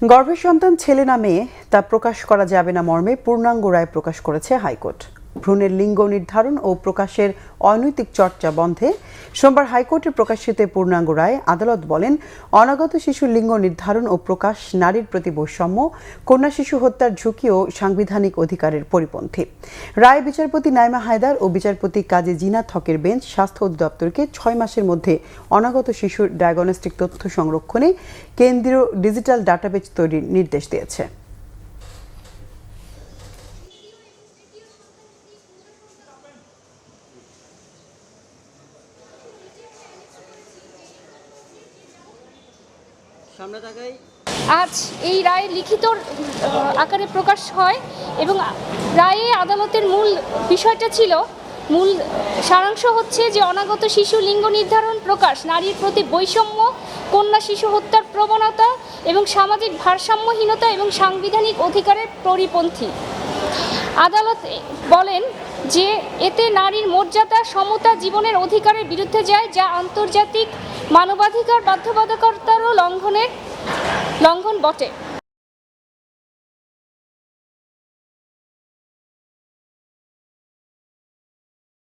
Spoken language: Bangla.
গর্ভের সন্তান ছেলে না মেয়ে তা প্রকাশ করা যাবে না মর্মে পূর্ণাঙ্গ রায় প্রকাশ করেছে হাইকোর্ট। ভ্রূণের লিঙ্গ নির্ধারণ ও প্রকাশের অনৈতিক চর্চা বন্ধে সোমবার হাইকোর্টে প্রকাশিত পূর্ণাঙ্গ রায় আদালত বলেন, অনাগত শিশুর লিঙ্গ নির্ধারণ ও প্রকাশ নারীর প্রতি বৈষম্য, কন্যা শিশু হত্যার ঝুঁকি ও সাংবিধানিক অধিকারের পরিপন্থী। রায় বিচারপতি নাইমা হায়দার ও বিচারপতি কাজী জিনাত হকের বেঞ্চ স্বাস্থ্য অধিদপ্তরকে ৬ মাসের মধ্যে অনাগত শিশুর ডায়াগনস্টিক তথ্য সংরক্ষণে কেন্দ্রীয় ডিজিটাল ডাটাবেজ তৈরির নির্দেশ দিয়েছে। আজ এই রায় লিখিত আকারে প্রকাশ হয় এবং রায়ে আদালতের মূল বিষয়টা ছিল, মূল সারাংশ হচ্ছে যে অনাগত শিশু লিঙ্গ নির্ধারণ প্রকাশ নারীর প্রতি বৈষম্য, কন্যা শিশু হত্যার প্রবণতা এবং সামাজিক ভারসাম্যহীনতা এবং সাংবিধানিক অধিকারের পরিপন্থী। আদালত বলেন যে এতে নারীর মর্যাদা, সমতা, জীবনের অধিকারের বিরুদ্ধে যায়, যা আন্তর্জাতিক মানবাধিকার বাধ্যবাধকতারও লঙ্ঘন বটে।